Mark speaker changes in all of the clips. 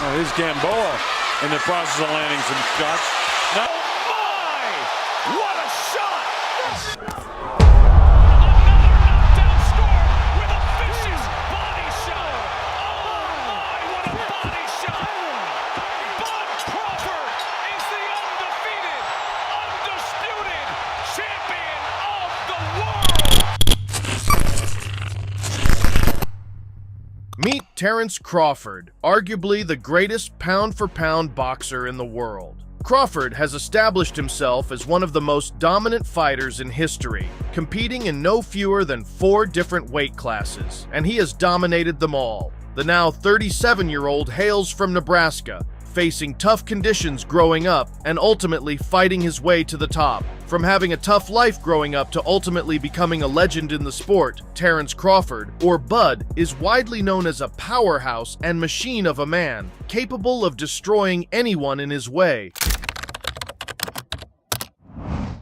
Speaker 1: Oh, here's Gamboa in the process of landing some shots. No.
Speaker 2: Oh my! What a shot! Another knockdown score with a vicious body shot. Oh my, what a body shot! Bud Crawford is the undefeated, undisputed champion of the world!
Speaker 3: Meet Terence Crawford, arguably the greatest pound-for-pound boxer in the world. Crawford has established himself as one of the most dominant fighters in history, competing in no fewer than 4 different weight classes, and he has dominated them all. The now 37-year-old hails from Nebraska, facing tough conditions growing up and ultimately fighting his way to the top. From having a tough life growing up to ultimately becoming a legend in the sport, Terence Crawford, or Bud, is widely known as a powerhouse and machine of a man, capable of destroying anyone in his way.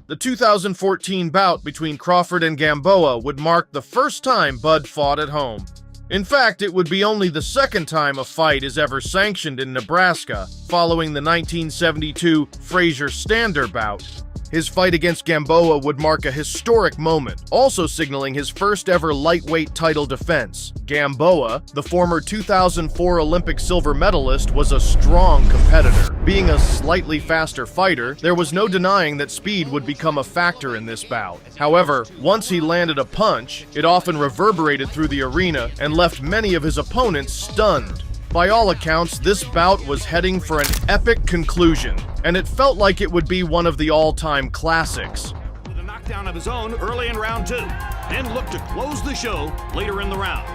Speaker 3: The 2014 bout between Crawford and Gamboa would mark the first time Bud fought at home. In fact, it would be only the second time a fight is ever sanctioned in Nebraska, following the 1972 Frazier-Stander bout. His fight against Gamboa would mark a historic moment, also signaling his first ever lightweight title defense. Gamboa, the former 2004 Olympic silver medalist, was a strong competitor. Being a slightly faster fighter, there was no denying that speed would become a factor in this bout. However, once he landed a punch, it often reverberated through the arena and left many of his opponents stunned. By all accounts, this bout was heading for an epic conclusion, and it felt like it would be one of the all-time classics.
Speaker 4: With a knockdown of his own early in round 2, then looked to close the show later in the round.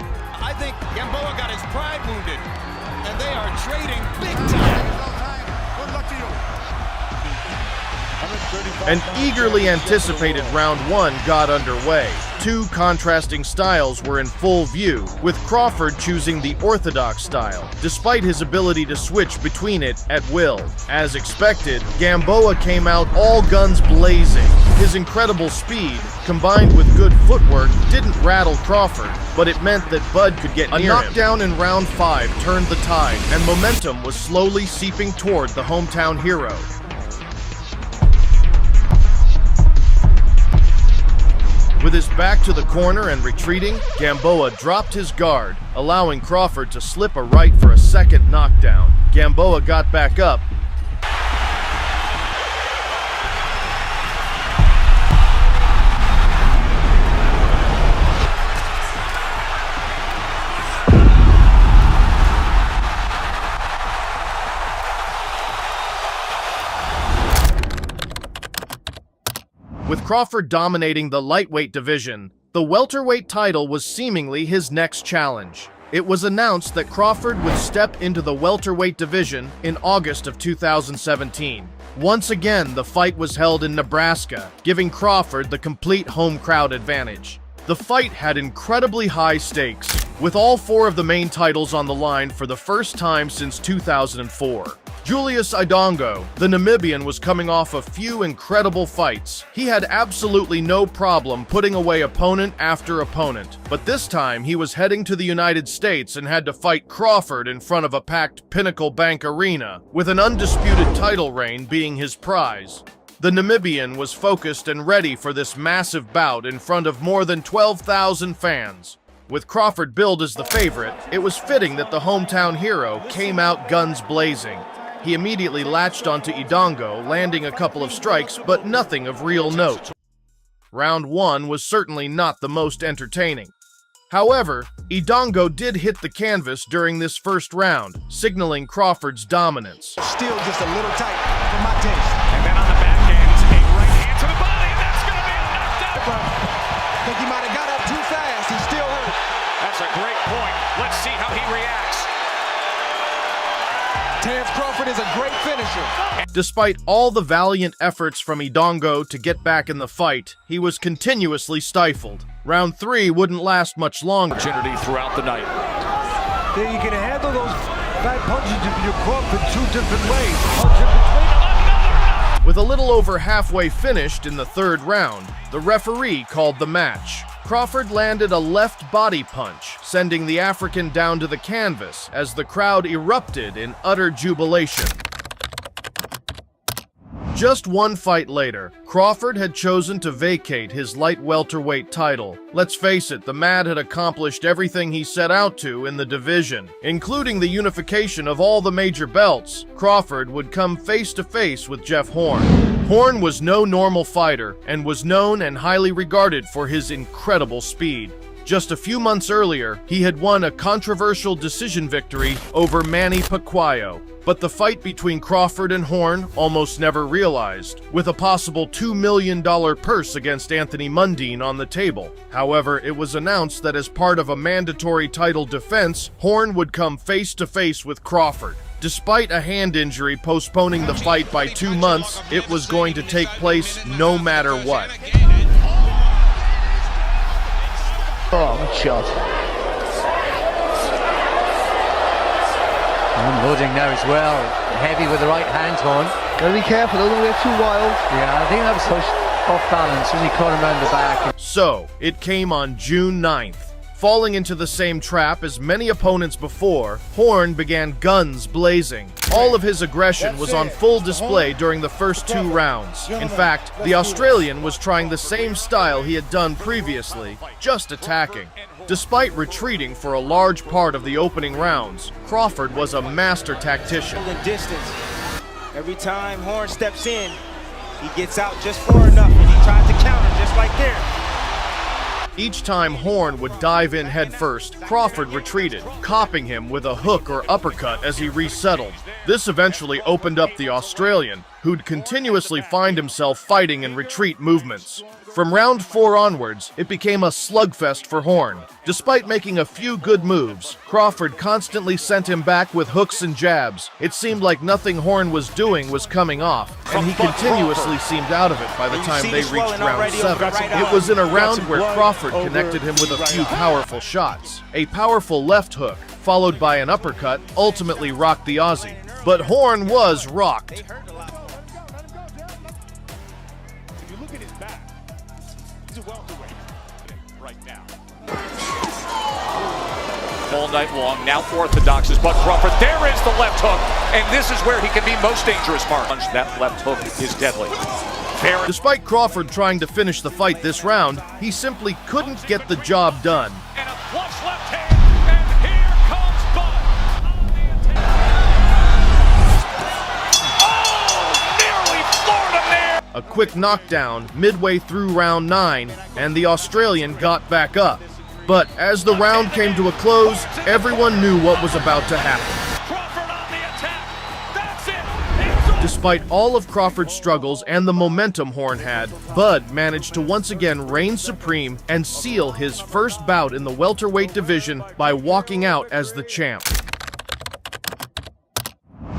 Speaker 5: I think Gamboa got his pride wounded, and they are trading big time. Good luck to you.
Speaker 3: An eagerly anticipated round 1 got underway. 2 contrasting styles were in full view, with Crawford choosing the orthodox style, despite his ability to switch between it at will. As expected, Gamboa came out all guns blazing. His incredible speed, combined with good footwork, didn't rattle Crawford, but it meant that Bud could get near him. A knockdown in round 5 turned the tide, and momentum was slowly seeping toward the hometown hero. With his back to the corner and retreating, Gamboa dropped his guard, allowing Crawford to slip a right for a second knockdown. Gamboa got back up. With Crawford dominating the lightweight division, the welterweight title was seemingly his next challenge. It was announced that Crawford would step into the welterweight division in August of 2017. Once again, the fight was held in Nebraska, giving Crawford the complete home crowd advantage. The fight had incredibly high stakes, with all 4 of the main titles on the line for the first time since 2004. Julius Idongo, the Namibian, was coming off a few incredible fights. He had absolutely no problem putting away opponent after opponent, but this time he was heading to the United States and had to fight Crawford in front of a packed Pinnacle Bank Arena, with an undisputed title reign being his prize. The Namibian was focused and ready for this massive bout in front of more than 12,000 fans. With Crawford billed as the favorite, it was fitting that the hometown hero came out guns blazing. He immediately latched onto Idongo, landing a couple of strikes, but nothing of real note. Round 1 was certainly not the most entertaining. However, Idongo did hit the canvas during this first round, signaling Crawford's dominance.
Speaker 5: Still just a little tight for my taste.
Speaker 2: And then on the backhand, a right hand to the body, and that's going to be a knockdown.
Speaker 5: I think he might have got up too fast. He's still hurt.
Speaker 2: That's a great point. Let's see how he reacts.
Speaker 5: Terence Crawford is a great finisher.
Speaker 3: Despite all the valiant efforts from Idongo to get back in the fight, he was continuously stifled. Round 3 wouldn't last much longer.
Speaker 2: Opportunity throughout the night.
Speaker 6: There you can handle those back punches if you Crawford 2 different ways. Punch in between.
Speaker 3: With a little over halfway finished in the 3rd round, the referee called the match. Crawford landed a left body punch, sending the African down to the canvas as the crowd erupted in utter jubilation. Just one fight later, Crawford had chosen to vacate his light welterweight title. Let's face it, the Mad had accomplished everything he set out to in the division, including the unification of all the major belts. Crawford would come face to face with Jeff Horn. Horn was no normal fighter and was known and highly regarded for his incredible speed. Just a few months earlier, he had won a controversial decision victory over Manny Pacquiao. But the fight between Crawford and Horn almost never realized, with a possible $2 million purse against Anthony Mundine on the table. However, it was announced that as part of a mandatory title defense, Horn would come face-to-face with Crawford. Despite a hand injury postponing the fight by 2 months, it was going to take place no matter what.
Speaker 7: Oh, good shot.
Speaker 8: Unloading now as well. Heavy with the right hand, Horn.
Speaker 7: Gotta be careful, don't get too wild.
Speaker 8: Yeah, I think that was pushed off balance when he caught him around the back.
Speaker 3: So, it came on June 9th. Falling into the same trap as many opponents before, Horn began guns blazing. All of his aggression was on full display during the first 2 rounds. In fact, the Australian was trying the same style he had done previously, just attacking. Despite retreating for a large part of the opening rounds, Crawford was a master tactician.
Speaker 9: Distance. Every time Horn steps in, he gets out just far enough and he tries to counter just like there.
Speaker 3: Each time Horn would dive in headfirst, Crawford retreated, copping him with a hook or uppercut as he resettled. This eventually opened up the Australian, who'd continuously find himself fighting in retreat movements. From round 4 onwards, it became a slugfest for Horn. Despite making a few good moves, Crawford constantly sent him back with hooks and jabs. It seemed like nothing Horn was doing was coming off, and he continuously seemed out of it by the time they reached round 7. It was in a round where Crawford connected him with a few powerful shots. A powerful left hook, followed by an uppercut, ultimately rocked the Aussie. But Horn was rocked.
Speaker 2: All night long, now orthodox is Bud Crawford. There is the left hook, and this is where he can be most dangerous, Mark. That left hook is deadly.
Speaker 3: Despite Crawford trying to finish the fight this round, he simply couldn't get the job done.
Speaker 2: And a flush left hand, and here comes Bud. Oh, nearly floored him there.
Speaker 3: A quick knockdown midway through round 9, and the Australian got back up. But as the round came to a close, everyone knew what was about to happen.
Speaker 2: Crawford on the attack. That's it.
Speaker 3: Despite all of Crawford's struggles and the momentum Horn had, Bud managed to once again reign supreme and seal his first bout in the welterweight division by walking out as the champ.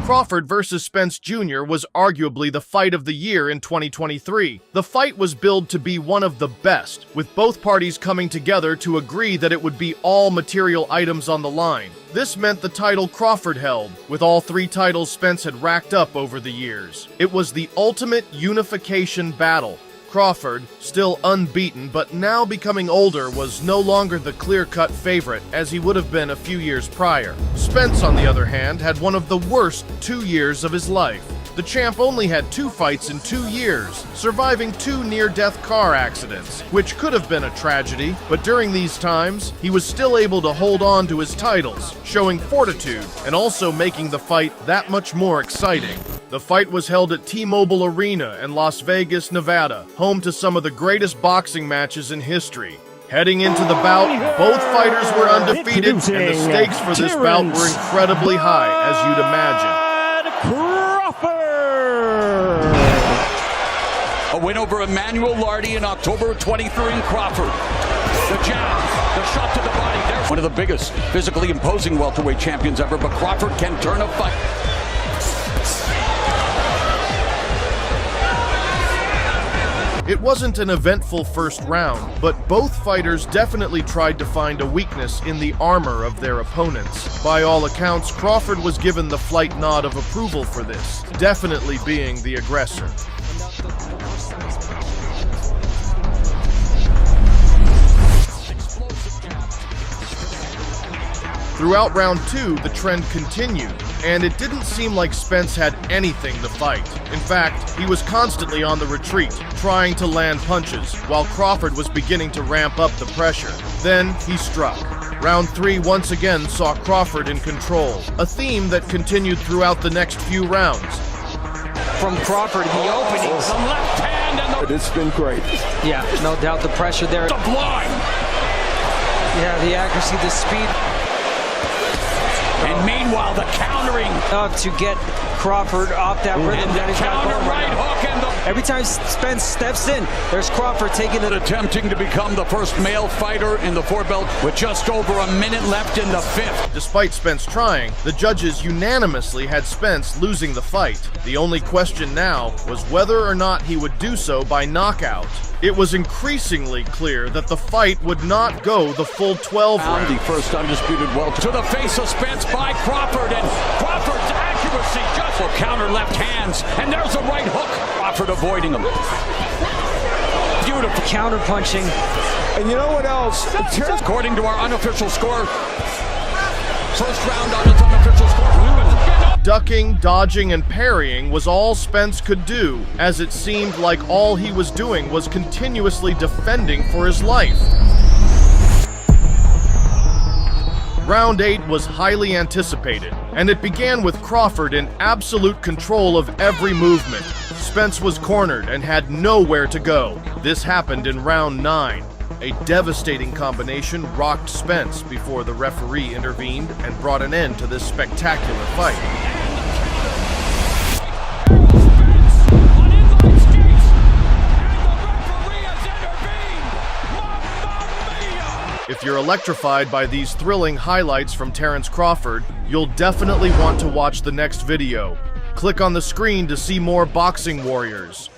Speaker 3: Crawford vs. Spence Jr. was arguably the fight of the year in 2023. The fight was billed to be one of the best, with both parties coming together to agree that it would be all material items on the line. This meant the title Crawford held, with all 3 titles Spence had racked up over the years. It was the ultimate unification battle. Crawford, still unbeaten but now becoming older, was no longer the clear-cut favorite as he would have been a few years prior. Spence, on the other hand, had one of the worst 2 years of his life. The champ only had 2 fights in 2 years, surviving 2 near-death car accidents, which could have been a tragedy, but during these times, he was still able to hold on to his titles, showing fortitude and also making the fight that much more exciting. The fight was held at T-Mobile Arena in Las Vegas, Nevada, home to some of the greatest boxing matches in history. Heading into the bout, both fighters were undefeated, and the stakes for this bout were incredibly high, as you'd imagine.
Speaker 10: A win over Emmanuel Lardy in October of 23 in Crawford. The jab, the shot to the body. There's one of the biggest physically imposing welterweight champions ever, but Crawford can turn a fight.
Speaker 3: It wasn't an eventful first round, but both fighters definitely tried to find a weakness in the armor of their opponents. By all accounts, Crawford was given the flight nod of approval for this, definitely being the aggressor. Throughout round 2, the trend continued, and it didn't seem like Spence had anything to fight. In fact, he was constantly on the retreat, trying to land punches, while Crawford was beginning to ramp up the pressure. Then he struck. Round 3 once again saw Crawford in control, a theme that continued throughout the next few rounds.
Speaker 8: From Crawford, the opening.
Speaker 10: Some left hand and the...
Speaker 6: It's been great.
Speaker 8: Yeah, no doubt the pressure there.
Speaker 10: The blind.
Speaker 8: Yeah, the accuracy, the speed.
Speaker 10: And meanwhile, the countering.
Speaker 8: To get Crawford off that rhythm
Speaker 10: And
Speaker 8: that
Speaker 10: the
Speaker 8: he's got
Speaker 10: counter
Speaker 8: going
Speaker 10: right
Speaker 8: right now.
Speaker 10: hook and the...
Speaker 8: Every time Spence steps in, there's Crawford taking it.
Speaker 10: Attempting to become the first male fighter in the 4-belt with just over a minute left in the 5th.
Speaker 3: Despite Spence trying, the judges unanimously had Spence losing the fight. The only question now was whether or not he would do so by knockout. It was increasingly clear that the fight would not go the full 12 rounds.
Speaker 10: The first undisputed welter to the face of Spence by Crawford, and Crawford's accuracy just will counter left hands, and there's a right hook. Crawford avoiding him. Beautiful
Speaker 8: Counter punching.
Speaker 6: And you know what else?
Speaker 10: according to our unofficial score. First round on its unofficial score.
Speaker 3: Ducking, dodging, and parrying was all Spence could do, as it seemed like all he was doing was continuously defending for his life. Round 8 was highly anticipated, and it began with Crawford in absolute control of every movement. Spence was cornered and had nowhere to go. This happened in round 9. A devastating combination rocked Spence before the referee intervened and brought an end to this spectacular fight. If you're electrified by these thrilling highlights from Terence Crawford, you'll definitely want to watch the next video. Click on the screen to see more boxing warriors.